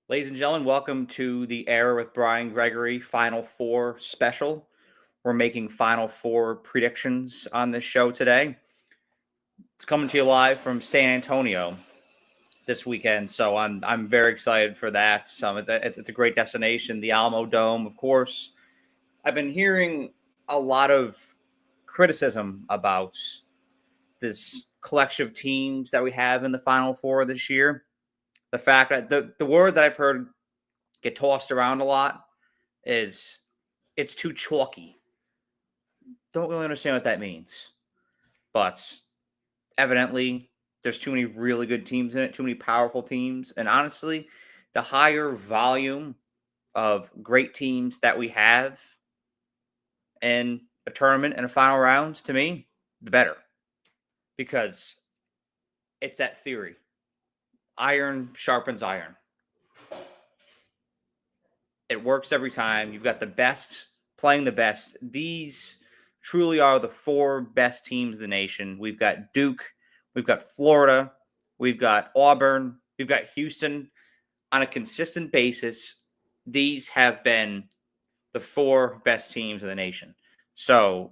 Ladies and gentlemen, welcome to the Air with Brian Gregory Final Four special. We're making Final Four predictions on this show today. It's coming to you live from San Antonio this weekend, so I'm very excited for that. It's a great destination, the Alamo Dome, of course. I've been hearing a lot of criticism about this collection of teams that we have in the Final Four this year. The fact that the word that I've heard get tossed around a lot is it's too chalky. Don't really understand what that means. But evidently, there's too many really good teams in it, too many powerful teams. And honestly, the higher volume of great teams that we have in a tournament and a final rounds, to me, the better. Because it's that theory. Iron sharpens iron. It works every time. You've got the best playing the best. These truly are the four best teams in the nation. We've got Duke, we've got Florida, we've got Auburn, we've got Houston. On a consistent basis, these have been the four best teams in the nation. So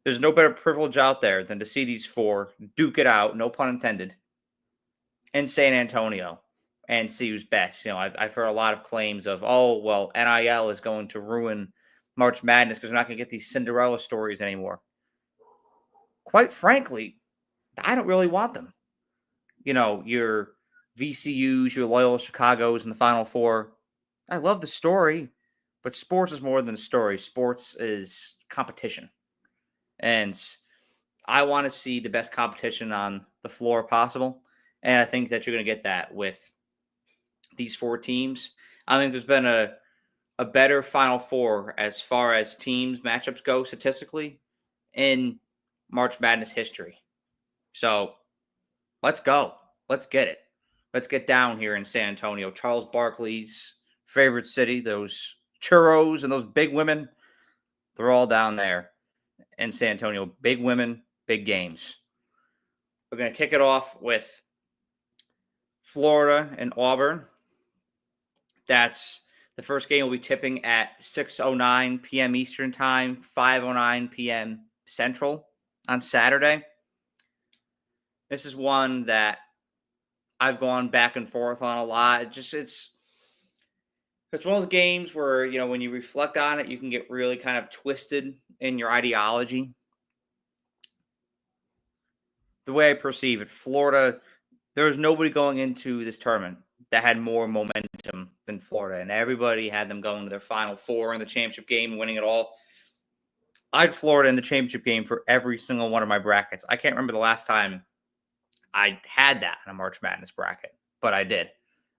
there's no better privilege out there than to see these four duke it out, no pun intended, in San Antonio and see who's best. I've heard a lot of claims of, oh, well, NIL is going to ruin March Madness because we're not going to get these Cinderella stories anymore. Quite frankly, I don't really want them. Your VCUs, your Loyola Chicagos in the Final Four. I love the story, but sports is more than a story. Sports is competition. And I want to see the best competition on the floor possible. And I think that you're going to get that with these four teams. I think there's been a better Final Four as far as teams matchups go statistically in March Madness history. So let's go. Let's get it. Let's get down here in San Antonio. Charles Barkley's favorite city, those churros and those big women, they're all down there in San Antonio. Big women, big games. We're going to kick it off with Florida and Auburn. That's the first game will be tipping at 6:09 p.m. Eastern Time, 5:09 p.m. Central on Saturday. This is one that I've gone back and forth on a lot. It's one of those games where, when you reflect on it, you can get really kind of twisted in your ideology. The way I perceive it, Florida, there was nobody going into this tournament that had more momentum than Florida, and everybody had them going to their Final Four in the championship game and winning it all. I had Florida in the championship game for every single one of my brackets. I can't remember the last time I had that in a March Madness bracket, but I did.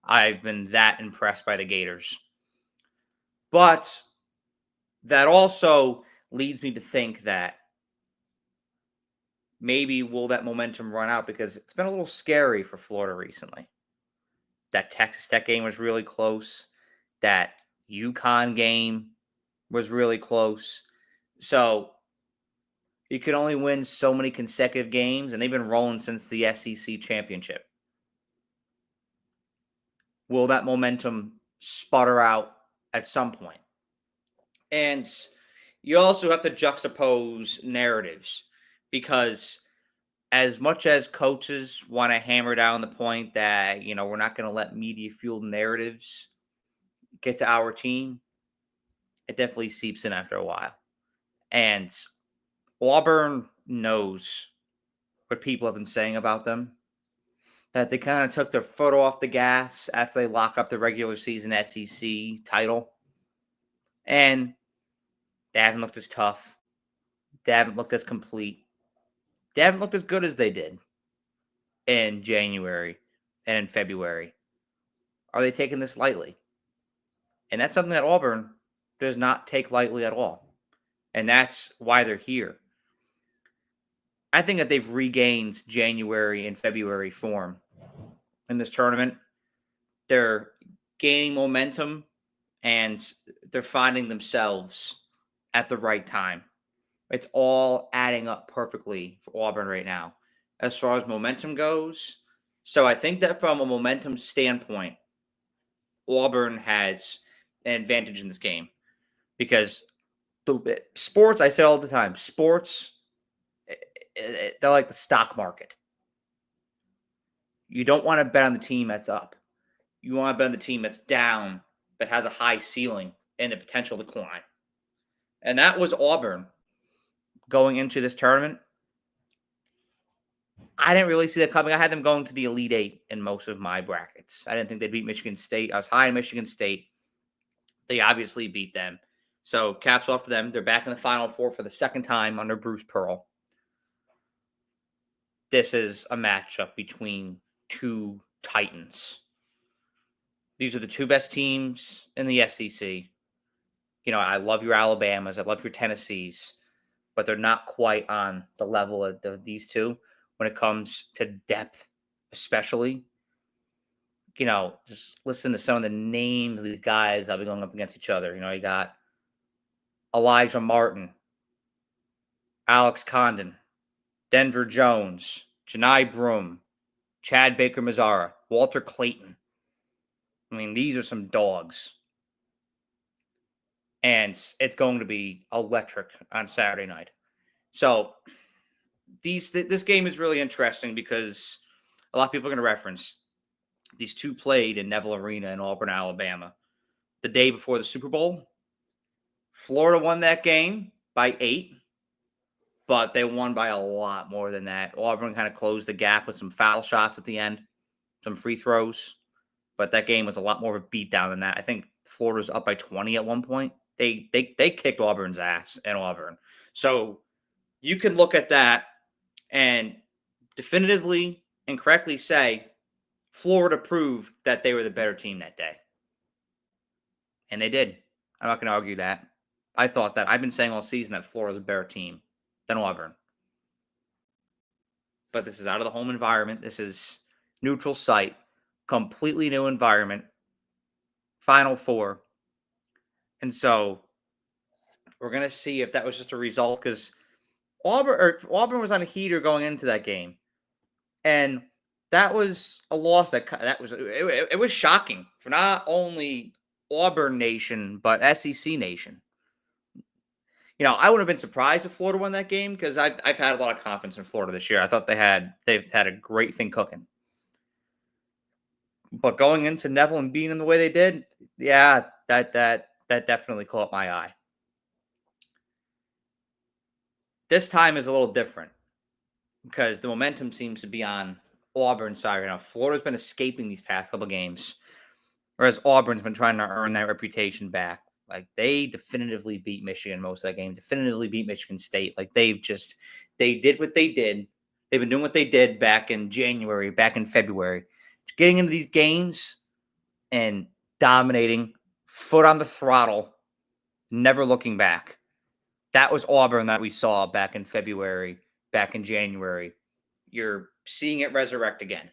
I've been that impressed by the Gators. But that also leads me to think that maybe will that momentum run out, because it's been a little scary for Florida recently. That Texas Tech game was really close. That UConn game was really close. So you can only win so many consecutive games, and they've been rolling since the SEC championship. Will that momentum sputter out at some point? And you also have to juxtapose narratives, because as much as coaches want to hammer down the point that, we're not going to let media-fueled narratives get to our team, it definitely seeps in after a while. And Auburn knows what people have been saying about them, that they kind of took their foot off the gas after they lock up the regular season SEC title. And they haven't looked as tough. They haven't looked as complete. They haven't looked as good as they did in January and in February. Are they taking this lightly? And that's something that Auburn does not take lightly at all. And that's why they're here. I think that they've regained January and February form in this tournament. They're gaining momentum, and they're finding themselves at the right time. It's all adding up perfectly for Auburn right now as far as momentum goes. So I think that from a momentum standpoint, Auburn has an advantage in this game because the sports, I say all the time, sports, they're like the stock market. You don't want to bet on the team that's up. You want to bet on the team that's down, but has a high ceiling and the potential to climb. And that was Auburn going into this tournament. I didn't really see that coming. I had them going to the Elite Eight in most of my brackets. I didn't think they'd beat Michigan State. I was high in Michigan State. They obviously beat them. So caps off to them. They're back in the Final Four for the second time under Bruce Pearl. This is a matchup between two titans. These are the two best teams in the SEC. You know, I love your Alabamas. I love your Tennessees. But they're not quite on the level of these two when it comes to depth, especially. You know, just listen to some of the names of these guys that'll be going up against each other. You know, you got Elijah Martin, Alex Condon, Denver Jones, Janai Broom, Chad Baker-Mazara, Walter Clayton. I mean, these are some dogs. And it's going to be electric on Saturday night. So this game is really interesting because a lot of people are going to reference these two played in Neville Arena in Auburn, Alabama. The day before the Super Bowl, Florida won that game by 8, but they won by a lot more than that. Auburn kind of closed the gap with some foul shots at the end, some free throws, but that game was a lot more of a beatdown than that. I think Florida's up by 20 at one point. They kicked Auburn's ass in Auburn. So you can look at that and definitively and correctly say Florida proved that they were the better team that day. And they did. I'm not going to argue that. I thought that. I've been saying all season that Florida's a better team than Auburn. But this is out of the home environment. This is neutral site, completely new environment, Final Four. And so we're going to see if that was just a result because Auburn was on a heater going into that game. And that was a loss it was shocking for not only Auburn Nation, but SEC Nation. You know, I would have been surprised if Florida won that game because I've had a lot of confidence in Florida this year. I thought they've had a great thing cooking. But going into Neville and beating them the way they did, yeah, that definitely caught my eye. This time is a little different because the momentum seems to be on Auburn's side right now. Florida's been escaping these past couple games, whereas Auburn's been trying to earn that reputation back. Like, they definitively beat Michigan most of that game, definitively beat Michigan State. Like, they did what they did. They've been doing what they did back in January, back in February. Getting into these games and dominating, foot on the throttle, never looking back. That was Auburn that we saw back in February, back in January. You're seeing it resurrect again.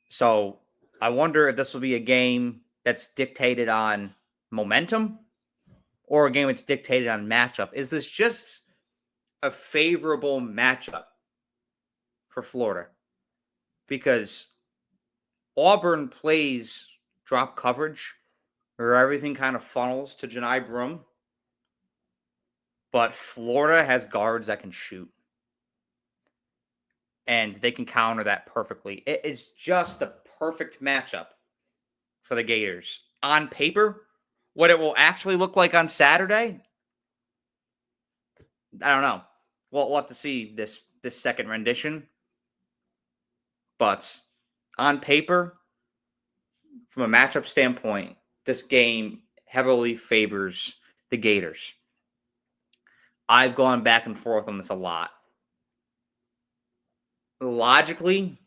So I wonder if this will be a game that's dictated on momentum or a game that's dictated on matchup. Is this just a favorable matchup for Florida? Because Auburn plays drop coverage where everything kind of funnels to Janai Broom. But Florida has guards that can shoot. And they can counter that perfectly. It is just the perfect matchup for the Gators. On paper, what it will actually look like on Saturday, I don't know. We'll have to see this second rendition. But on paper, from a matchup standpoint, this game heavily favors the Gators. I've gone back and forth on this a lot. Logically,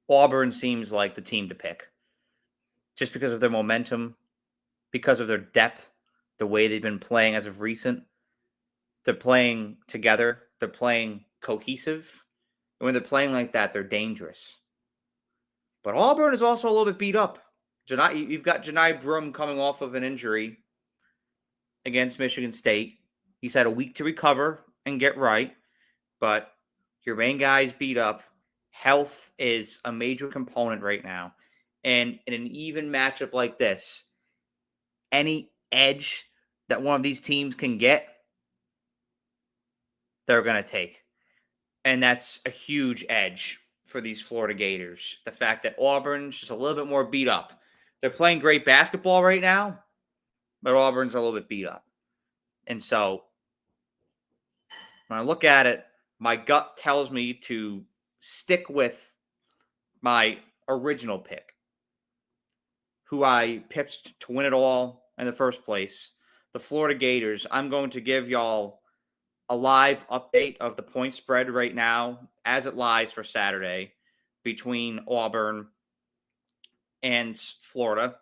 Auburn seems like the team to pick. Just because of their momentum, because of their depth, the way they've been playing as of recent. They're playing together. They're playing cohesive. And when they're playing like that, they're dangerous. But Auburn is also a little bit beat up. You've got Janai Broom coming off of an injury against Michigan State. He's had a week to recover and get right. But your main guy's beat up. Health is a major component right now. And in an even matchup like this, any edge that one of these teams can get, they're going to take. And that's a huge edge for these Florida Gators. The fact that Auburn's just a little bit more beat up. They're playing great basketball right now, but Auburn's a little bit beat up. And so when I look at it, my gut tells me to stick with my original pick, who I picked to win it all in the first place, the Florida Gators. I'm going to give y'all a live update of the point spread right now as it lies for Saturday between Auburn and Florida.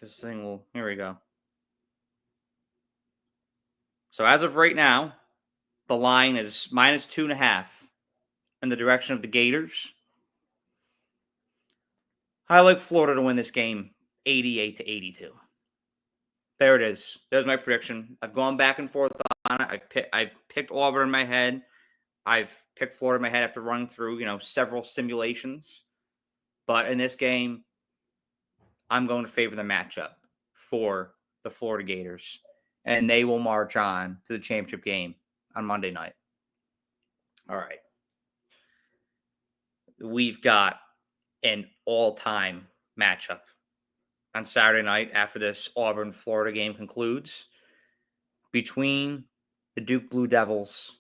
This thing will, here we go. So as of right now, the line is -2.5 in the direction of the Gators. I like Florida to win this game 88-82. There it is. There's my prediction. I've gone back and forth on it. I've picked Auburn in my head. I've picked Florida in my head after running through, several simulations. But in this game, I'm going to favor the matchup for the Florida Gators. And they will march on to the championship game on Monday night. All right. We've got an all-time matchup on Saturday night after this Auburn-Florida game concludes between the Duke Blue Devils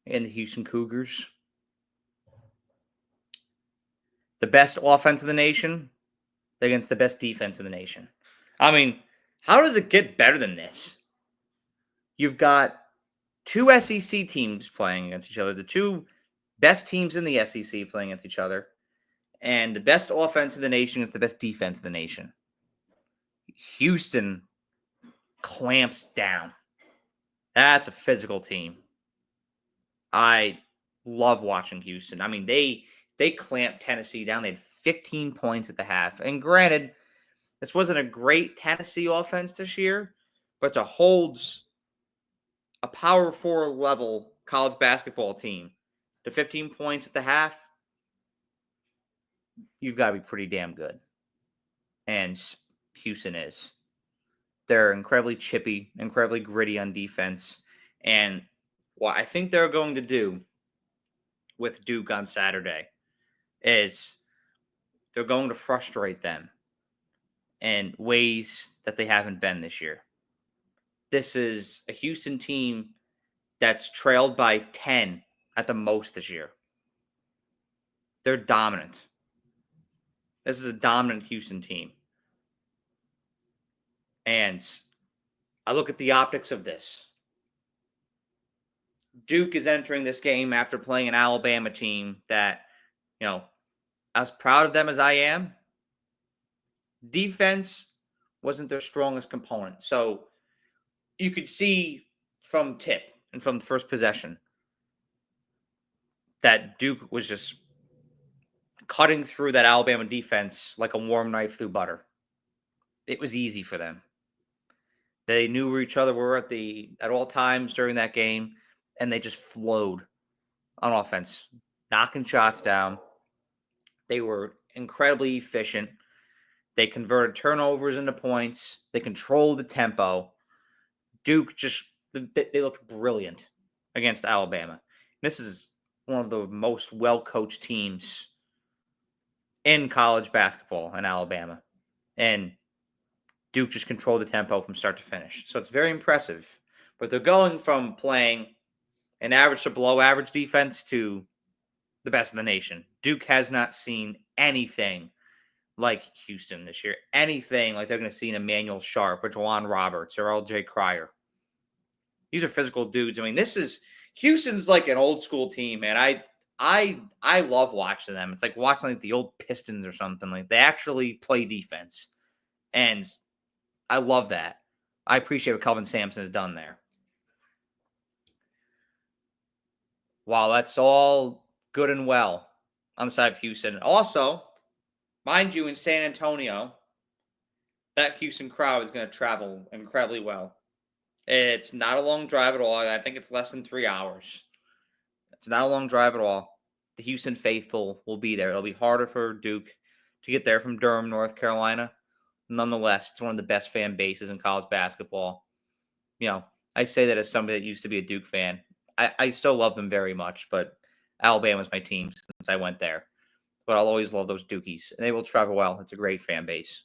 and the Houston Cougars. The best offense in the nation against the best defense in the nation. I mean, how does it get better than this? You've got two SEC teams playing against each other, the two best teams in the SEC playing against each other, and the best offense in the nation against the best defense in the nation. Houston clamps down. That's a physical team. I love watching Houston. I mean, they clamped Tennessee down. They had 15 points at the half. And granted, this wasn't a great Tennessee offense this year, but to hold a Power 4 level college basketball team to 15 points at the half, you've got to be pretty damn good. And Houston is. They're incredibly chippy, incredibly gritty on defense. And what I think they're going to do with Duke on Saturday is they're going to frustrate them in ways that they haven't been this year. This is a Houston team that's trailed by 10 at the most this year. They're dominant. This is a dominant Houston team. And I look at the optics of this. Duke is entering this game after playing an Alabama team that, as proud of them as I am, defense wasn't their strongest component. So you could see from tip and from the first possession that Duke was just cutting through that Alabama defense like a warm knife through butter. It was easy for them. They knew where each other were at all times during that game, and they just flowed on offense, knocking shots down. They were incredibly efficient. They converted turnovers into points. They controlled the tempo. Duke they looked brilliant against Alabama. This is one of the most well-coached teams in college basketball in Alabama. And Duke just controlled the tempo from start to finish. So it's very impressive. But they're going from playing an average to below average defense to the best in the nation. Duke has not seen anything like Houston this year. Anything like they're going to see in Emmanuel Sharp or Jawan Roberts or LJ Cryer. These are physical dudes. I mean, Houston's like an old school team, man. I love watching them. It's like watching like the old Pistons or something. Like they actually play defense. And I love that. I appreciate what Kelvin Sampson has done there. While that's all good and well on the side of Houston. Also, mind you, in San Antonio, that Houston crowd is going to travel incredibly well. It's not a long drive at all. I think it's less than 3 hours. It's not a long drive at all. the Houston faithful will be there. It'll be harder for Duke to get there from Durham, North Carolina. Nonetheless, it's one of the best fan bases in college basketball. I say that as somebody that used to be a Duke fan. I still love them very much, but Alabama's my team since I went there. But I'll always love those Dukies, and they will travel well. It's a great fan base.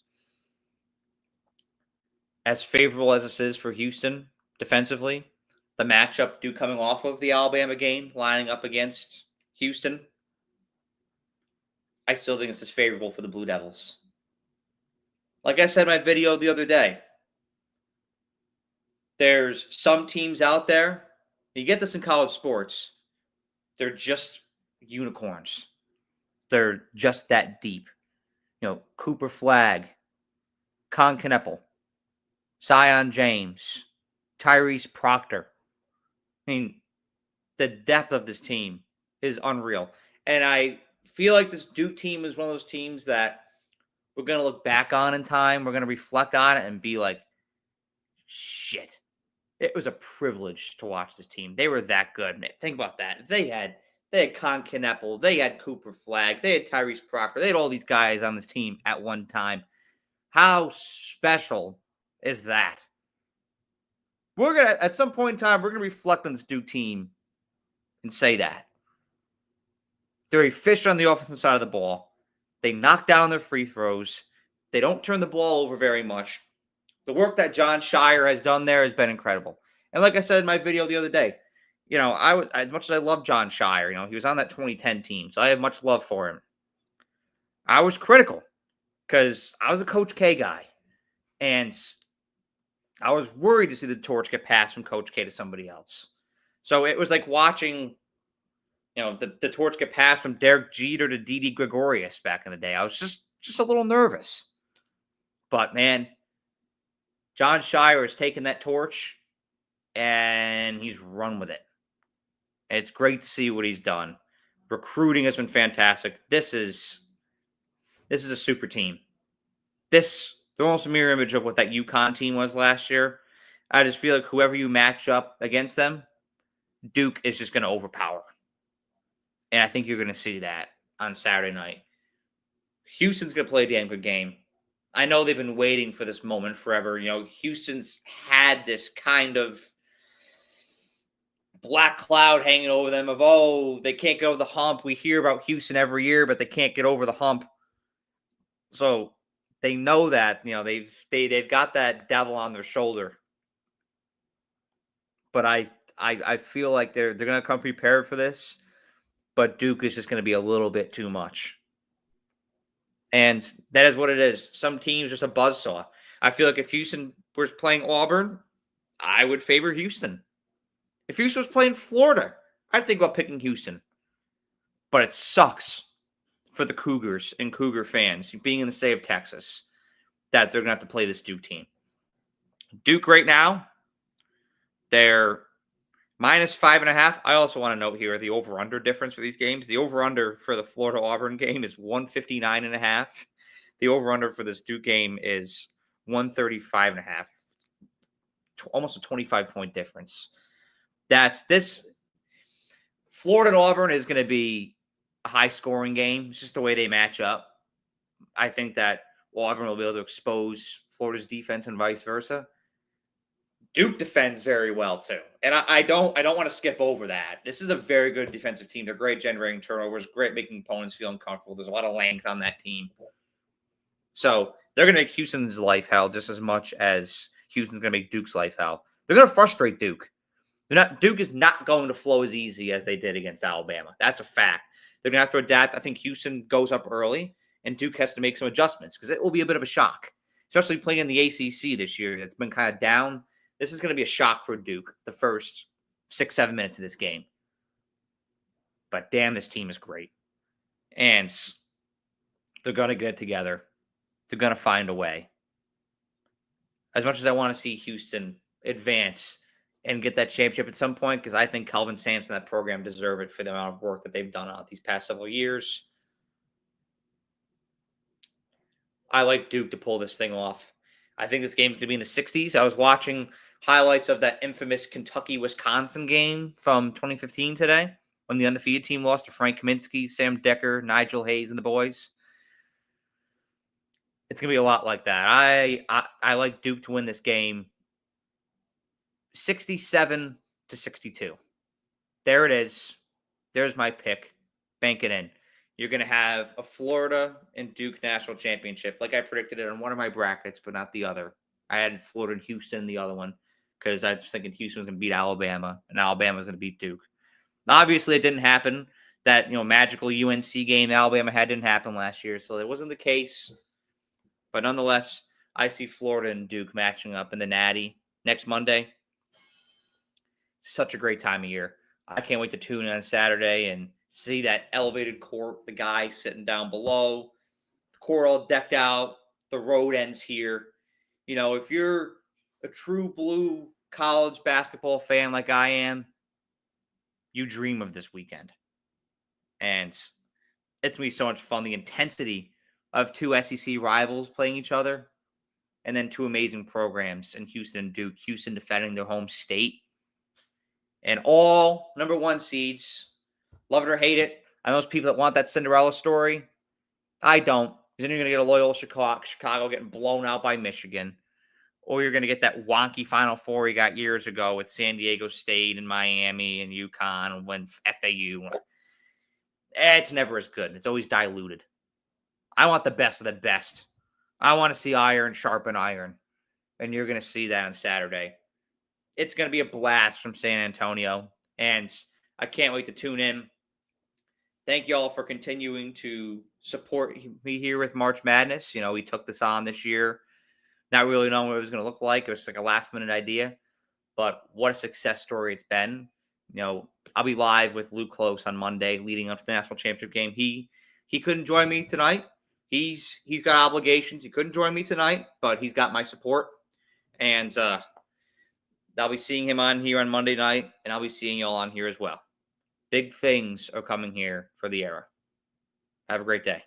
As favorable as this is for Houston defensively, the matchup Duke coming off of the Alabama game, lining up against Houston, I still think this is favorable for the Blue Devils. Like I said in my video the other day, there's some teams out there, you get this in college sports, they're just unicorns. They're just that deep. Cooper Flagg, Con Kneppel, Zion James, Tyrese Proctor. I mean, the depth of this team is unreal. And I feel like this Duke team is one of those teams that we're going to look back on in time. We're going to reflect on it and be like, shit. It was a privilege to watch this team. They were that good. Man, think about that. They had Con Kneppel. They had Cooper Flagg. They had Tyrese Proctor. They had all these guys on this team at one time. How special is that? We're going to, at some point in time, we're going to reflect on this Duke team and say that. They're efficient on the offensive side of the ball. They knock down their free throws. They don't turn the ball over very much. The work that John Shire has done there has been incredible. And like I said in my video the other day, as much as I love John Shire, he was on that 2010 team, so I have much love for him. I was critical because I was a Coach K guy, and I was worried to see the torch get passed from Coach K to somebody else. So it was like watching, the torch get passed from Derek Jeter to Didi Gregorius back in the day. I was just a little nervous. But, man, John Shire has taken that torch, and he's run with it. And it's great to see what he's done. Recruiting has been fantastic. This is a super team. They're almost a mirror image of what that UConn team was last year. I just feel like whoever you match up against them, Duke is just going to overpower. And I think you're going to see that on Saturday night. Houston's going to play a damn good game. I know they've been waiting for this moment forever. Houston's had this kind of black cloud hanging over them of, they can't get over the hump. We hear about Houston every year, but they can't get over the hump. So they know that, they've got that devil on their shoulder. But I feel like they're going to come prepared for this. But Duke is just going to be a little bit too much. And that is what it is. Some teams just a buzzsaw. I feel like if Houston was playing Auburn, I would favor Houston. If Houston was playing Florida, I'd think about picking Houston. But it sucks for the Cougars and Cougar fans, being in the state of Texas, that they're going to have to play this Duke team. Duke right now, they're -5.5. I also want to note here the over-under difference for these games. The over-under for the Florida-Auburn game is 159.5. The over-under for this Duke game is 135.5. Almost a 25-point difference. This Florida and Auburn is going to be a high-scoring game. It's just the way they match up. I think that Auburn will be able to expose Florida's defense and vice versa. Duke defends very well too, and I don't want to skip over that. This is a very good defensive team. They're great generating turnovers, great making opponents feel uncomfortable. There's a lot of length on that team, so they're going to make Houston's life hell just as much as Houston's going to make Duke's life hell. They're going to frustrate Duke. Duke is not going to flow as easy as they did against Alabama. That's a fact. They're going to have to adapt. I think Houston goes up early, and Duke has to make some adjustments because it will be a bit of a shock, especially playing in the ACC this year. It's been kind of down. This is going to be a shock for Duke the first 6-7 minutes of this game. But damn, this team is great. And they're going to get it together. They're going to find a way. As much as I want to see Houston advance and get that championship at some point, because I think Kelvin Sampson and that program deserve it for the amount of work that they've done out these past several years. I like Duke to pull this thing off. I think this game's going to be in the 60s. I was watching highlights of that infamous Kentucky-Wisconsin game from 2015 today. when the undefeated team lost to Frank Kaminsky, Sam Decker, Nigel Hayes, and the boys. It's going to be a lot like that. I like Duke to win this game 67-62. There it is. There's my pick. Bank it in. You're going to have a Florida and Duke national championship, like I predicted it on one of my brackets, but not the other. I had Florida and Houston in the other one because I was thinking Houston was going to beat Alabama and Alabama was going to beat Duke. Obviously, it didn't happen. That magical UNC game Alabama had didn't happen last year, so it wasn't the case. But nonetheless, I see Florida and Duke matching up in the Natty next Monday. Such a great time of year. I can't wait to tune in on Saturday and see that elevated court, the guy sitting down below, the court all decked out, the road ends here. If you're a true blue college basketball fan like I am, you dream of this weekend. And it's going to be so much fun. The intensity of two SEC rivals playing each other, and then two amazing programs in Houston and Duke. Houston defending their home state. And all number one seeds, love it or hate it. I know those people that want that Cinderella story. I don't. Because then you're going to get a loyal Chicago getting blown out by Michigan. Or you're going to get that wonky Final Four you got years ago with San Diego State and Miami and UConn and when FAU. It's never as good. It's always diluted. I want the best of the best. I want to see iron sharpen iron. And you're going to see that on Saturday. It's going to be a blast from San Antonio. And I can't wait to tune in. Thank you all for continuing to support me here with March Madness. We took this on this year. Not really knowing what it was going to look like. It was like a last-minute idea. But what a success story it's been. I'll be live with Luke Close on Monday leading up to the national championship game. He couldn't join me tonight. He's got obligations. He couldn't join me tonight, but he's got my support. And I'll be seeing him on here on Monday night, and I'll be seeing y'all on here as well. Big things are coming here for the era. Have a great day.